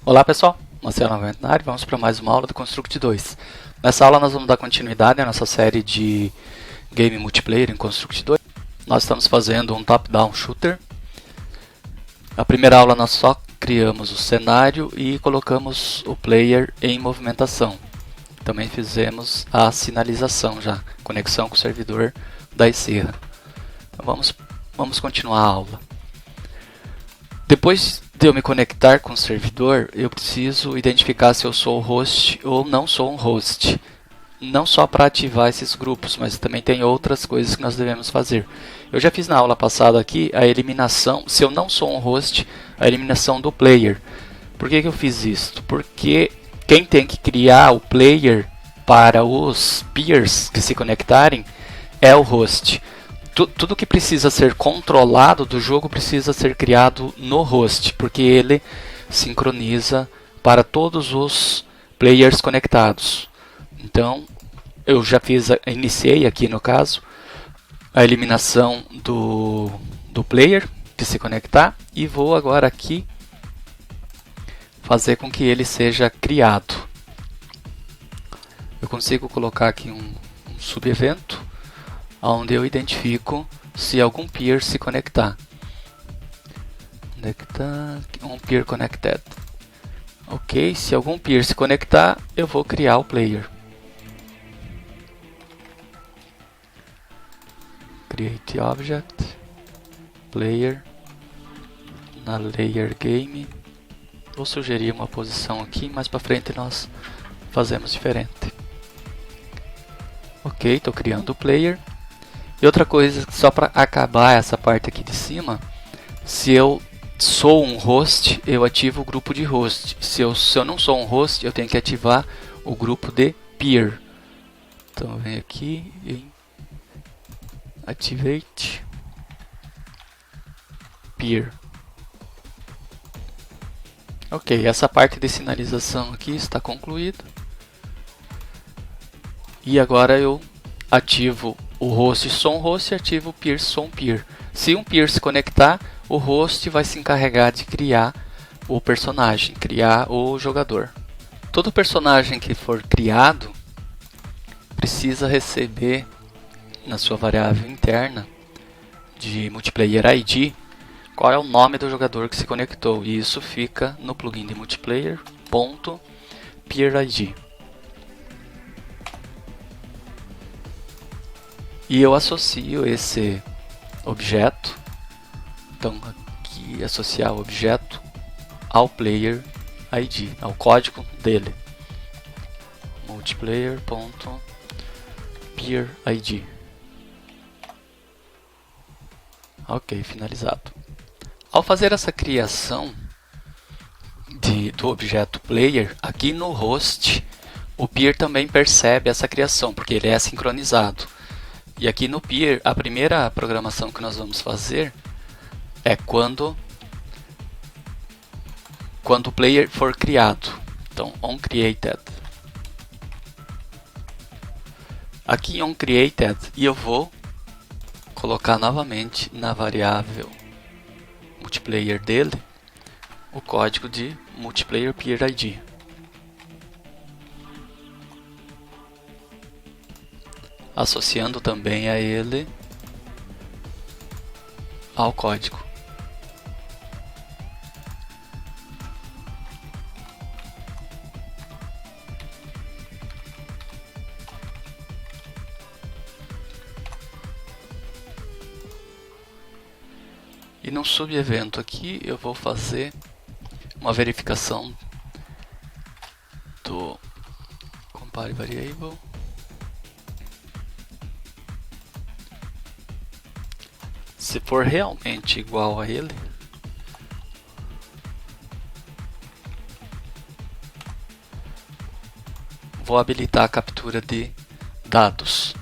Olá pessoal, Marcelo novamente na área, vamos para mais uma aula do Construct 2. Nessa aula nós vamos dar continuidade à nossa série de game multiplayer em Construct 2. Nós estamos fazendo um top-down shooter. Na primeira aula nós só criamos o cenário e colocamos o player em movimentação. Também fizemos a sinalização já, conexão com o servidor da Icera. Então vamos continuar a aula. Depois de eu me conectar com o servidor, eu preciso identificar se eu sou o host ou não sou um host. Não só para ativar esses grupos, mas também tem outras coisas que nós devemos fazer. Eu já fiz na aula passada aqui a eliminação, se eu não sou um host, a eliminação do player. Por que eu fiz isso? Porque quem tem que criar o player para os peers que se conectarem é o host. Tudo que precisa ser controlado do jogo precisa ser criado no host, porque ele sincroniza para todos os players conectados. Então, eu já iniciei aqui no caso, a eliminação do player que se conectar e vou agora aqui fazer com que ele seja criado. Eu consigo colocar aqui um subevento onde eu identifico se algum peer se conectar. Onde é que está? Um peer connected. Ok, se algum peer se conectar, eu vou criar o player. Create object, player, na layer game. Vou sugerir uma posição aqui, mais para frente nós fazemos diferente. Ok, estou criando o player. E outra coisa, só para acabar essa parte aqui de cima, se eu sou um host, eu ativo o grupo de host. Se eu não sou um host, eu tenho que ativar o grupo de peer. Então vem aqui em Activate Peer. Ok, essa parte de sinalização aqui está concluída. E agora eu ativo o host sou um host e ativo o peer sou um peer. Se um peer se conectar, o host vai se encarregar de criar o personagem, criar o jogador. Todo personagem que for criado precisa receber na sua variável interna de multiplayer ID qual é o nome do jogador que se conectou. E isso fica no plugin de multiplayer .peerid. E eu associo esse objeto, então aqui associar o objeto ao player ID, ao código dele. Multiplayer.peerid. Ok, finalizado. Ao fazer essa criação do objeto player, aqui no host, o peer também percebe essa criação, porque ele é sincronizado. E aqui no peer, a primeira programação que nós vamos fazer é quando o player for criado. Então, onCreated. Aqui em onCreated, e eu vou colocar novamente na variável multiplayer dele o código de multiplayer peer ID. Associando também a ele ao código. E num subevento aqui eu vou fazer uma verificação do compare variable. Se for realmente igual a ele, vou habilitar a captura de dados.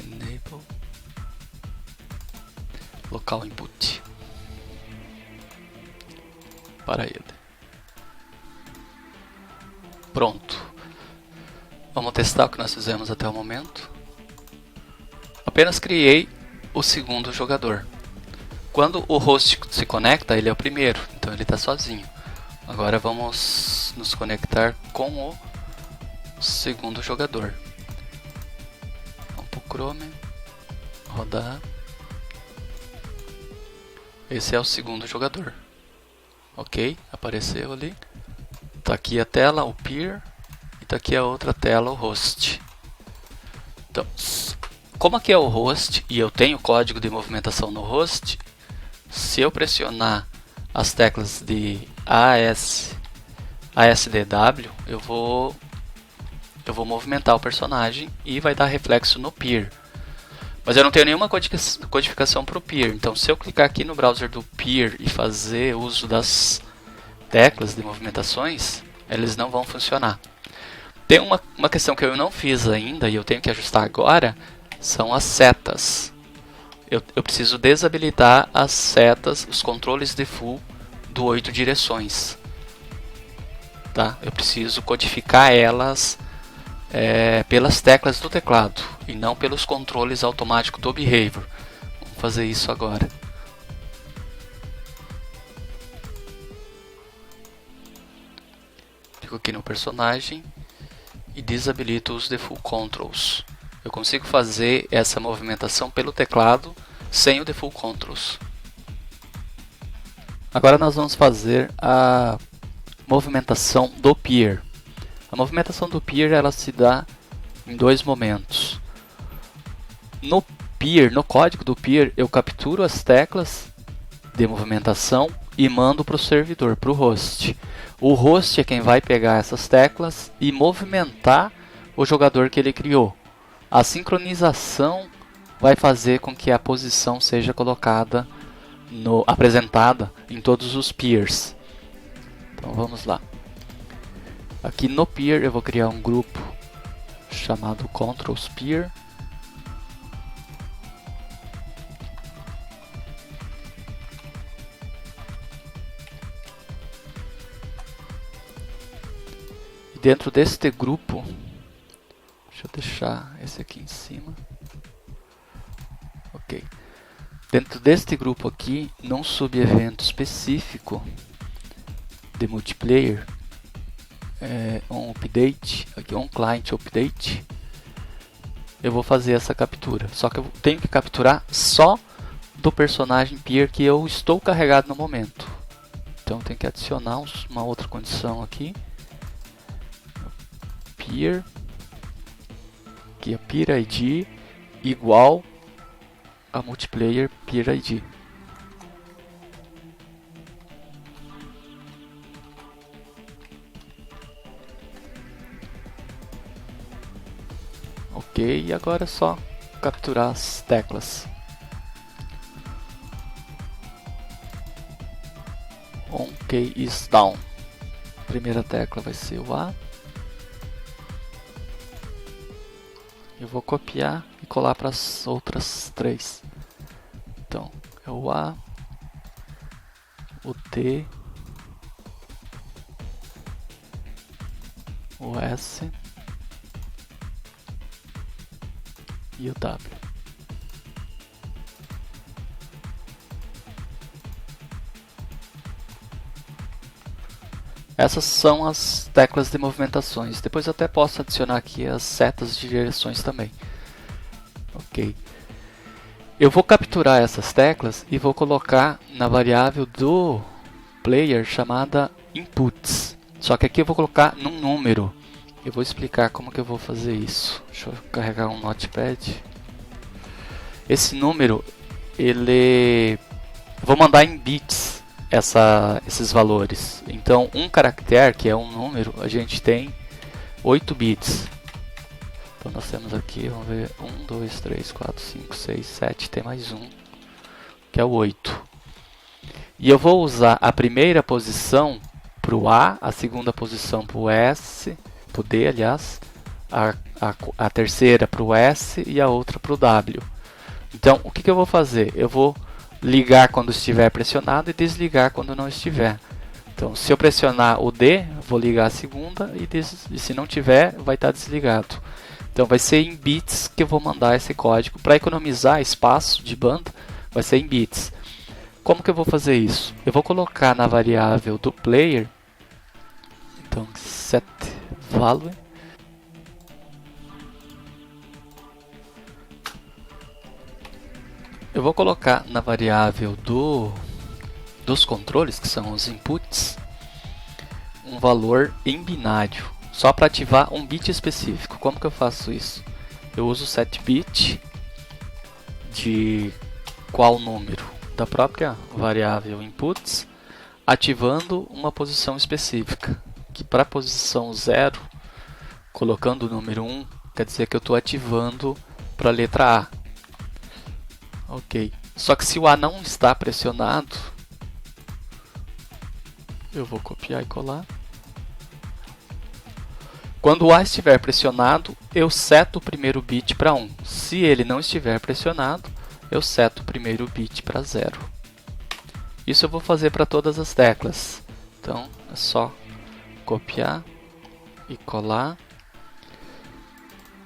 Enable local input para ele. Pronto. Vamos testar o que nós fizemos até o momento. Apenas criei o segundo jogador. Quando o host se conecta, ele é o primeiro, então ele está sozinho. Agora vamos nos conectar com o segundo jogador. Vamos para o Chrome, rodar. Esse é o segundo jogador. Ok, apareceu ali. Está aqui a tela, o peer, e está aqui a outra tela, o host. Então, como aqui é o host e eu tenho código de movimentação no host, se eu pressionar as teclas de ASDW, eu vou movimentar o personagem e vai dar reflexo no peer. Mas eu não tenho nenhuma codificação para o peer, então se eu clicar aqui no browser do peer e fazer uso das teclas de movimentações, eles não vão funcionar. Tem uma questão que eu não fiz ainda e eu tenho que ajustar agora, são as setas. Eu preciso desabilitar as setas, os controles default do 8 direções. Tá? Eu preciso codificar elas pelas teclas do teclado e não pelos controles automáticos do behavior. Vamos fazer isso agora. Clico aqui no personagem e desabilito os default controls. Eu consigo fazer essa movimentação pelo teclado sem o default controls. Agora nós vamos fazer a movimentação do peer. A movimentação do peer ela se dá em dois momentos. No peer, no código do peer, eu capturo as teclas de movimentação e mando para o servidor, para o host. O host é quem vai pegar essas teclas e movimentar o jogador que ele criou. A sincronização vai fazer com que a posição seja colocada, apresentada em todos os peers. Então vamos lá. Aqui no peer eu vou criar um grupo chamado Controls Peer. E dentro deste grupo, deixa eu deixar esse aqui em cima. Ok. Dentro deste grupo aqui, num subevento específico de multiplayer, on update, aqui on client update, eu vou fazer essa captura. Só que eu tenho que capturar só do personagem peer que eu estou carregado no momento. Então eu tenho que adicionar uma outra condição aqui. Peer, que é peer ID igual a multiplayer peer ID. Ok, e agora é só capturar as teclas. On key is down. Primeira tecla vai ser o A. Eu vou copiar e colar para as outras três. Então, é o A, o T, o S e o W. Essas são as teclas de movimentações. Depois eu até posso adicionar aqui as setas de direções também. Ok. Eu vou capturar essas teclas e vou colocar na variável do player chamada inputs. Só que aqui eu vou colocar num número. Eu vou explicar como que eu vou fazer isso. Deixa eu carregar um notepad. Esse número, vou mandar em bits esses valores. Então, um caractere, que é um número, a gente tem 8 bits. Então nós temos aqui, vamos ver, 1, 2, 3, 4, 5, 6, 7, tem mais um, que é o 8. E eu vou usar a primeira posição para o A, a segunda posição para o S, para o D, aliás, a terceira para o S e a outra para o W. Então, o que eu vou fazer? Eu vou ligar quando estiver pressionado e desligar quando não estiver. Então, se eu pressionar o D, vou ligar a segunda e se não tiver, vai estar desligado. Então, vai ser em bits que eu vou mandar esse código. Para economizar espaço de banda, vai ser em bits. Como que eu vou fazer isso? Eu vou colocar na variável do player, então set value, eu vou colocar na variável dos controles, que são os inputs, um valor em binário, só para ativar um bit específico. Como que eu faço isso? Eu uso setBit de qual número? Da própria variável inputs, ativando uma posição específica, que para a posição 0, colocando o número 1, quer dizer que eu estou ativando para a letra A. Ok. Só que se o A não está pressionado, eu vou copiar e colar. Quando o A estiver pressionado, eu seto o primeiro bit para 1. Se ele não estiver pressionado, eu seto o primeiro bit para 0. Isso eu vou fazer para todas as teclas. Então, é só copiar e colar.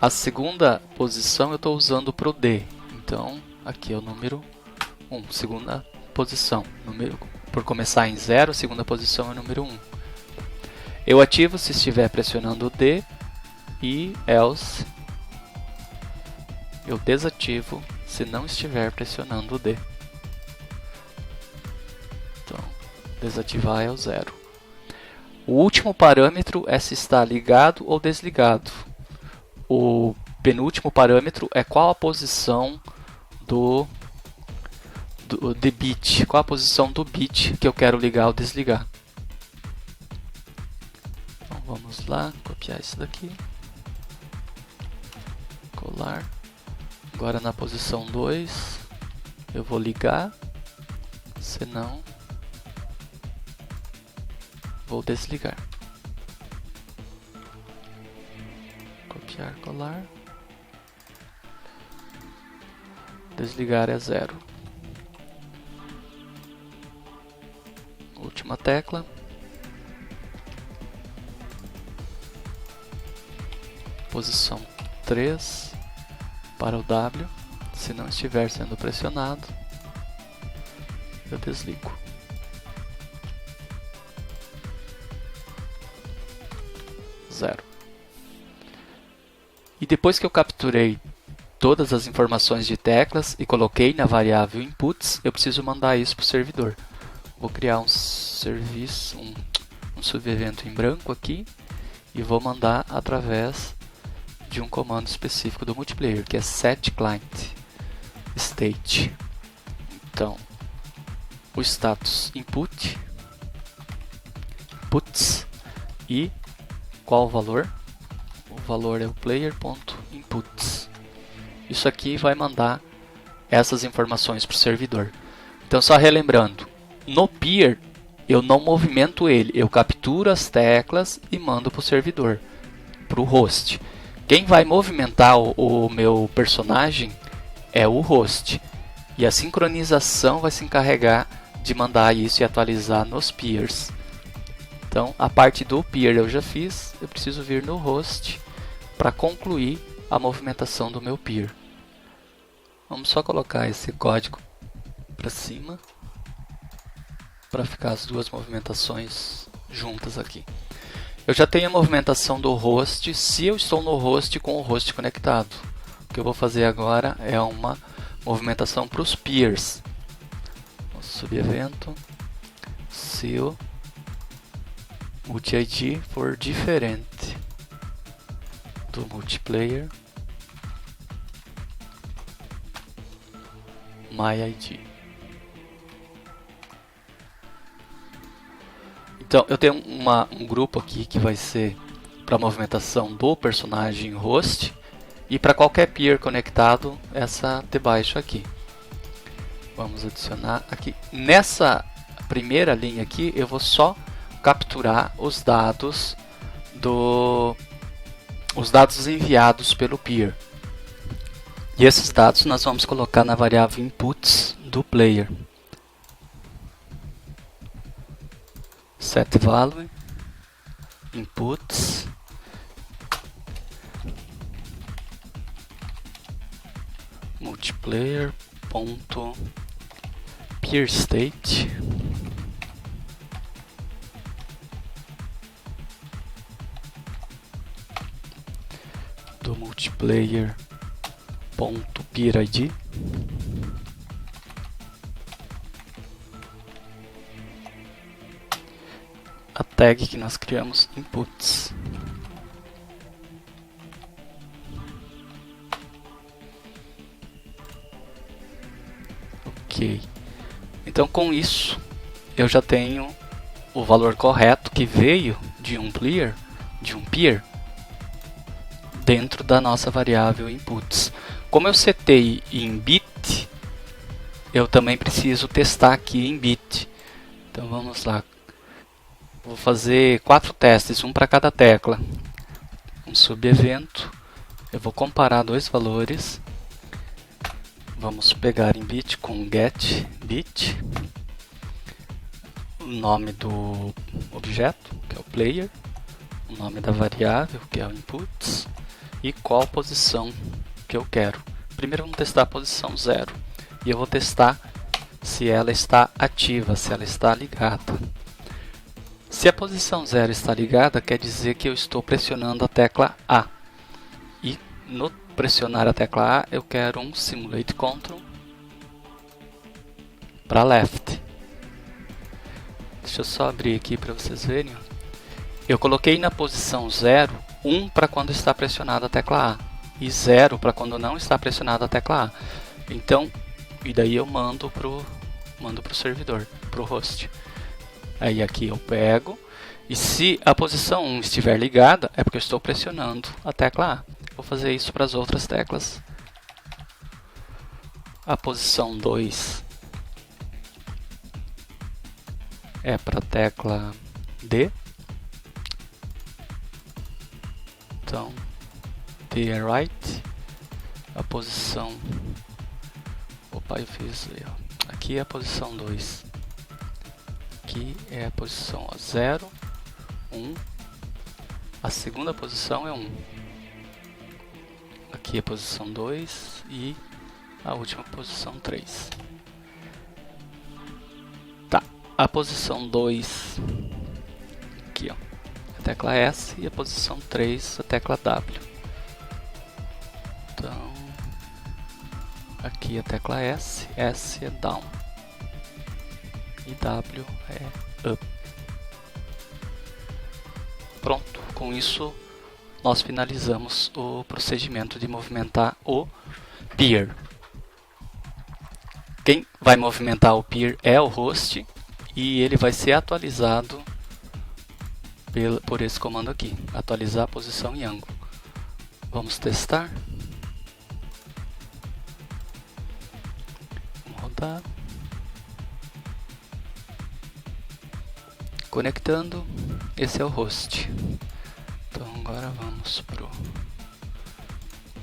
A segunda posição eu estou usando para o D. Então, aqui é o número 1, segunda posição. Por começar em 0, a segunda posição é o número 1. Eu ativo se estiver pressionando o D e else eu desativo se não estiver pressionando o D. Então, desativar é o 0. O último parâmetro é se está ligado ou desligado. O penúltimo parâmetro é qual a posição de bit, qual a posição do bit que eu quero ligar ou desligar. Então vamos lá, copiar isso daqui, colar. Agora na posição 2 eu vou ligar, senão vou desligar. Copiar, colar. Desligar é 0. Última tecla. Posição 3 para o W. Se não estiver sendo pressionado, eu desligo. Zero. E depois que eu capturei todas as informações de teclas e coloquei na variável inputs, eu preciso mandar isso para o servidor. Vou criar um serviço, um subevento em branco aqui e vou mandar através de um comando específico do multiplayer, que é setClientState. Então, o status inputs e qual o valor? O valor é o player.inputs. Isso aqui vai mandar essas informações para o servidor. Então, só relembrando, no peer eu não movimento ele, eu capturo as teclas e mando para o servidor, para o host. Quem vai movimentar o meu personagem é o host. E a sincronização vai se encarregar de mandar isso e atualizar nos peers. Então, a parte do peer eu já fiz, eu preciso vir no host para concluir a movimentação do meu peer. Vamos só colocar esse código para cima, para ficar as duas movimentações juntas aqui. Eu já tenho a movimentação do host, se eu estou no host com o host conectado. O que eu vou fazer agora é uma movimentação para os peers. Subevento, se o multi-id for diferente do multiplayer, myID. Então, eu tenho um grupo aqui que vai ser para a movimentação do personagem host e para qualquer peer conectado, essa de baixo aqui. Vamos adicionar aqui. Nessa primeira linha aqui, eu vou só capturar os dados enviados pelo peer. E esses dados nós vamos colocar na variável inputs do player. Set value inputs multiplayer.peer peer state do multiplayer ponto peer id a tag que nós criamos inputs. Ok, então com isso eu já tenho o valor correto que veio de um peer dentro da nossa variável inputs. Como eu setei em bit, eu também preciso testar aqui em bit. Então vamos lá, vou fazer 4 testes, um para cada tecla. Um subevento, eu vou comparar dois valores. Vamos pegar em bit com get bit, o nome do objeto, que é o player, o nome da variável, que é o inputs, e qual posição que eu quero. Primeiro vamos testar a posição 0, e eu vou testar se ela está ativa, se ela está ligada. Se a posição 0 está ligada, quer dizer que eu estou pressionando a tecla A. E no pressionar a tecla A, eu quero um simulate control para left. Deixa eu só abrir aqui para vocês verem. Eu coloquei na posição 0, 1 para quando está pressionada a tecla A e 0 para quando não está pressionada a tecla A. Então, e daí eu mando pro servidor, pro host. Aí aqui eu pego, e se a posição 1 estiver ligada, é porque eu estou pressionando a tecla A. Vou fazer isso para as outras teclas. A posição 2 é para a tecla D. Então, peer right. A posição... Opa, eu fiz... Aqui é a posição 2. Aqui é a posição 0, 1. A segunda posição é 1. Aqui é a posição 2 e a última posição 3. Tá, a posição 2 aqui, ó, a tecla S, e a posição 3 a tecla W. Então, aqui a tecla S, S é down e W é up. Pronto, com isso nós finalizamos o procedimento de movimentar o peer. Quem vai movimentar o peer é o host, e ele vai ser atualizado por esse comando aqui, atualizar a posição e ângulo. Vamos testar. Vamos rodar. Conectando, esse é o host. Então agora vamos pro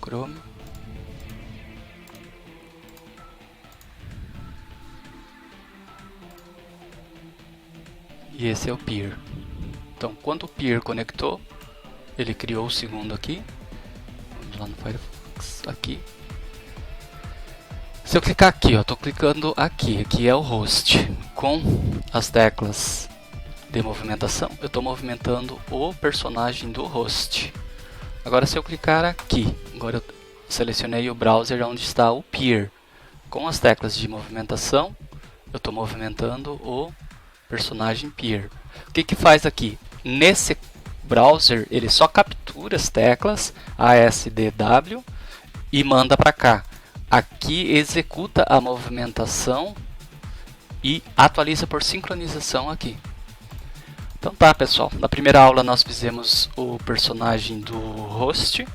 Chrome. E esse é o peer. Então quando o peer conectou, ele criou o segundo aqui. Vamos lá no Firefox, aqui. Se eu clicar aqui, ó, estou clicando aqui, aqui é o host. Com as teclas de movimentação, eu estou movimentando o personagem do host. Agora se eu clicar aqui, agora eu selecionei o browser onde está o peer. Com as teclas de movimentação, eu estou movimentando o personagem peer. O que que faz aqui? Nesse browser, ele só captura as teclas ASDW e manda para cá. Aqui executa a movimentação e atualiza por sincronização aqui. Então tá, pessoal, na primeira aula nós fizemos o personagem do host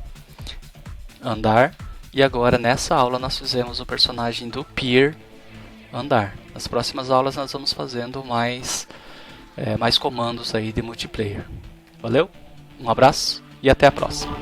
andar, e agora nessa aula nós fizemos o personagem do peer andar. Nas próximas aulas nós vamos fazendo mais comandos aí de multiplayer. Valeu, um abraço e até a próxima.